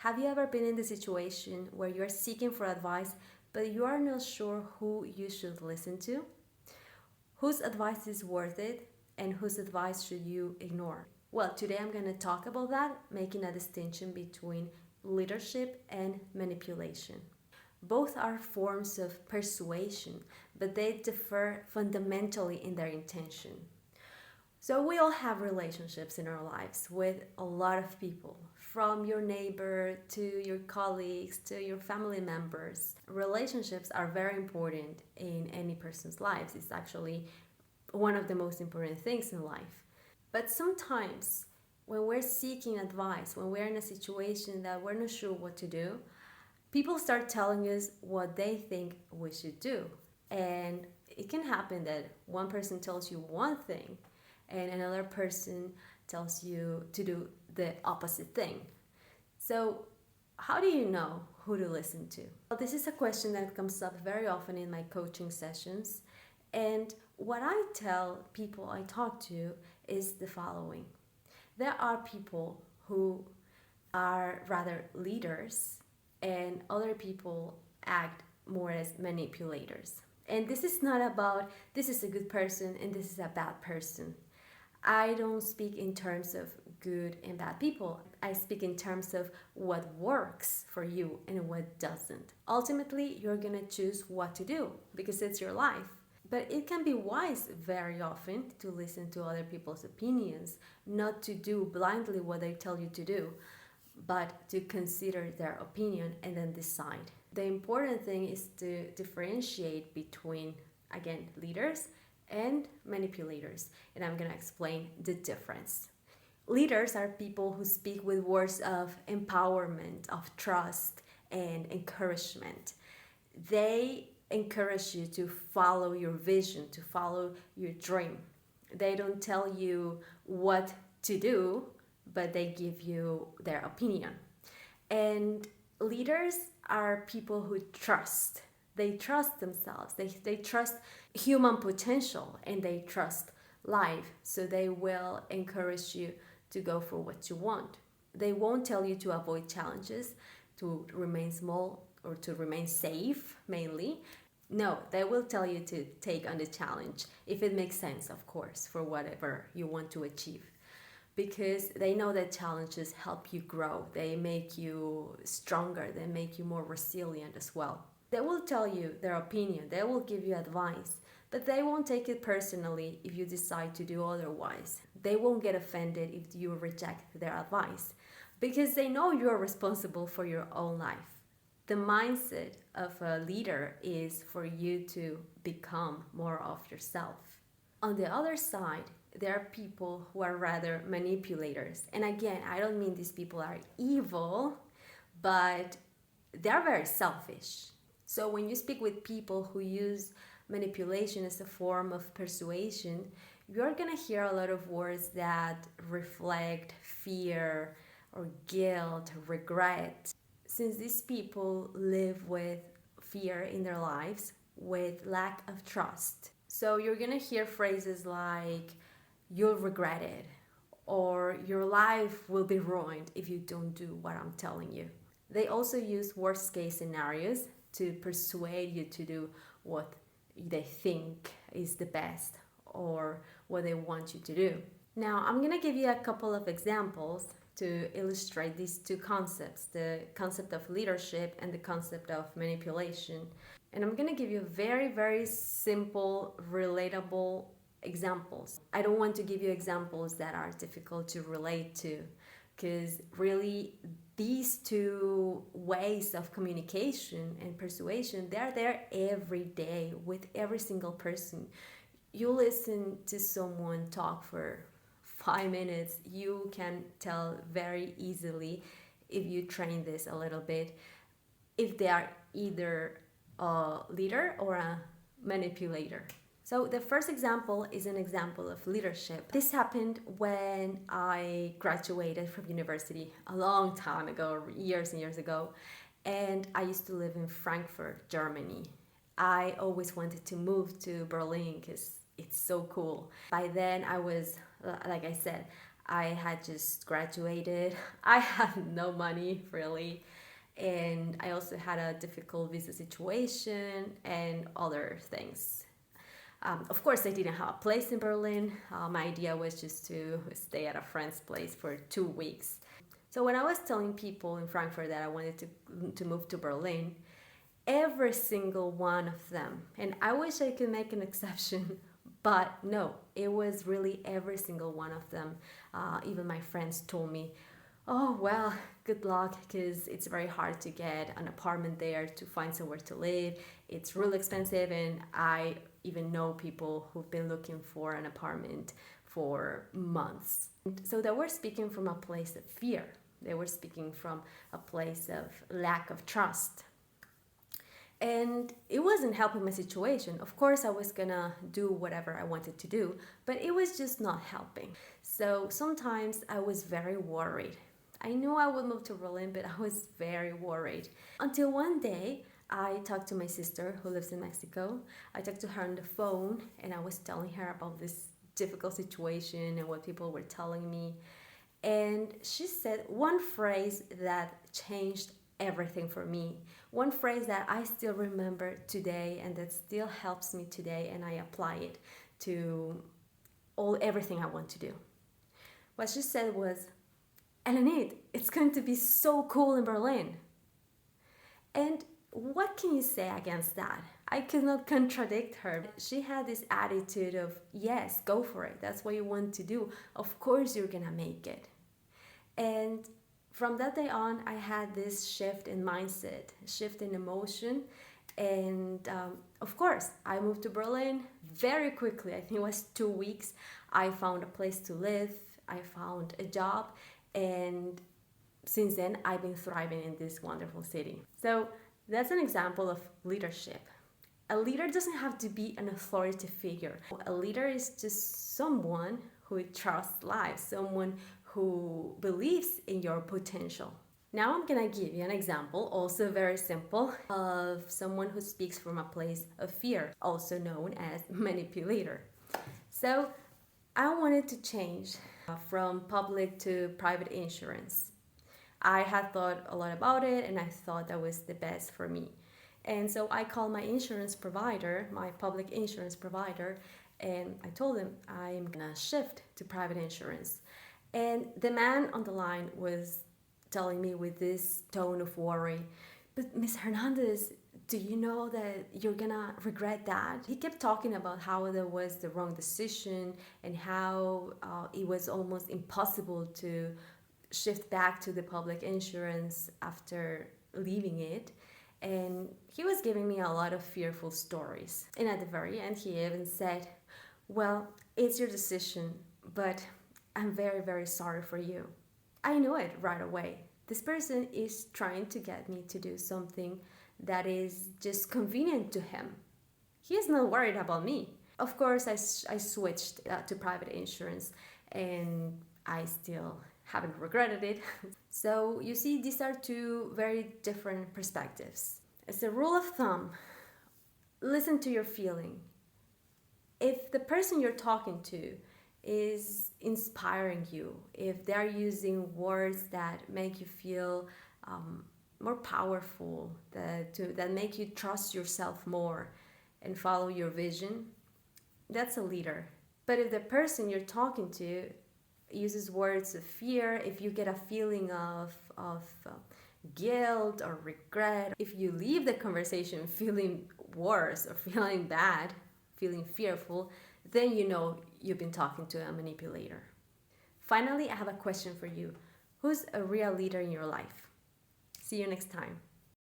Have you ever been in the situation where you're seeking for advice, but you are not sure who you should listen to? Whose advice is worth it, and whose advice should you ignore? Well, today I'm going to talk about that, making a distinction between leadership and manipulation. Both are forms of persuasion, but they differ fundamentally in their intention. So, we all have relationships in our lives with a lot of people, from your neighbor to your colleagues to your family members. Relationships are very important in any person's lives. It's actually one of the most important things in life. But sometimes, when we're seeking advice, when we're in a situation that we're not sure what to do, people start telling us what they think we should do. And it can happen that one person tells you one thing and another person tells you to do the opposite thing. So, how do you know who to listen to? Well, this is a question that comes up very often in my coaching sessions. And what I tell people I talk to is the following: there are people who are rather leaders, and other people act more as manipulators. And this is not about this is a good person and this is a bad person. I don't speak in terms of good and bad people. I speak in terms of what works for you and what doesn't. Ultimately, you're going to choose what to do because it's your life. But it can be wise very often to listen to other people's opinions, not to do blindly what they tell you to do, but to consider their opinion and then decide. The important thing is to differentiate between, again, leaders and manipulators, and I'm going to explain the difference. Leaders are people who speak with words of empowerment, of trust, and encouragement. They encourage you to follow your vision, to follow your dream. They don't tell you what to do, but they give you their opinion. And leaders are people who trust. They trust themselves. They trust human potential and they trust life. So they will encourage you to go for what you want. They won't tell you to avoid challenges, to remain small or to remain safe mainly. No, they will tell you to take on the challenge if it makes sense, of course, for whatever you want to achieve. Because they know that challenges help you grow. They make you stronger. They make you more resilient as well. They will tell you their opinion. They will give you advice. But they won't take it personally if you decide to do otherwise. They won't get offended if you reject their advice. Because they know you're responsible for your own life. The mindset of a leader is for you to become more of yourself. On the other side, there are people who are rather manipulators. And again, I don't mean these people are evil, but they're very selfish. So when you speak with people who use manipulation as a form of persuasion, you're going to hear a lot of words that reflect fear or guilt, or regret. Since these people live with fear in their lives, with lack of trust. So you're going to hear phrases like, you'll regret it, or your life will be ruined if you don't do what I'm telling you. They also use worst case scenarios to persuade you to do what they think is the best or what they want you to do. Now, I'm going to give you a couple of examples to illustrate these two concepts, the concept of leadership and the concept of manipulation. And I'm going to give you very, very simple, relatable examples. I don't want to give you examples that are difficult to relate to, because really these two ways of communication and persuasion, they're there every day with every single person. You listen to someone talk for 5 minutes, you can tell very easily, if you train this a little bit, if they are either a leader or a manipulator. So the first example is an example of leadership. This happened when I graduated from university a long time ago, years and years ago, and I used to live in Frankfurt, Germany. I always wanted to move to Berlin because it's so cool. By then I was, like I said, I had just graduated. I had no money really. And I also had a difficult visa situation and other things. Of course, I didn't have a place in Berlin. My idea was just to stay at a friend's place for 2 weeks. So when I was telling people in Frankfurt that I wanted to move to Berlin, every single one of them, and I wish I could make an exception, but no, it was really every single one of them. Even my friends told me, oh, well, good luck, because it's very hard to get an apartment there, to find somewhere to live. It's really expensive, and I even know people who've been looking for an apartment for months. So they were speaking from a place of fear. They were speaking from a place of lack of trust. And it wasn't helping my situation. Of course, I was gonna do whatever I wanted to do, but it was just not helping. So sometimes I was very worried. I knew I would move to Berlin, but I was very worried. Until one day, I talked to my sister who lives in Mexico. I talked to her on the phone and I was telling her about this difficult situation and what people were telling me. And she said one phrase that changed everything for me. One phrase that I still remember today and that still helps me today, and I apply it to everything I want to do. What she said was, Elenit, it's going to be so cool in Berlin. And what can you say against that? I could not contradict her. She had this attitude of, yes, go for it. That's what you want to do. Of course you're gonna make it. And from that day on, I had this shift in mindset, shift in emotion. And of course, I moved to Berlin very quickly. I think it was 2 weeks. I found a place to live. I found a job. And since then, I've been thriving in this wonderful city. So that's an example of leadership. A leader doesn't have to be an authority figure. A leader is just someone who trusts life, someone who believes in your potential. Now I'm gonna give you an example, also very simple, of someone who speaks from a place of fear, also known as manipulator. So I wanted to change from public to private insurance. I had thought a lot about it and I thought that was the best for me. And so I called my insurance provider, my public insurance provider, and I told him I'm gonna shift to private insurance. And the man on the line was telling me with this tone of worry, but Miss Hernandez, do you know that you're gonna regret that? He kept talking about how that was the wrong decision and how it was almost impossible to shift back to the public insurance after leaving it. And he was giving me a lot of fearful stories. And at the very end, he even said, well, it's your decision, but I'm very, very sorry for you. I knew it right away. This person is trying to get me to do something that is just convenient to him. He is not worried about me. Of course, I switched to private insurance and I still haven't regretted it. So you see, these are two very different perspectives. As a rule of thumb, listen to your feeling. If the person you're talking to is inspiring you, if they're using words that make you feel more powerful, that make you trust yourself more and follow your vision, that's a leader. But if the person you're talking to uses words of fear, if you get a feeling of guilt or regret, if you leave the conversation feeling worse or feeling bad, feeling fearful, then you know you've been talking to a manipulator. Finally, I have a question for you. Who's a real leader in your life? See you next time.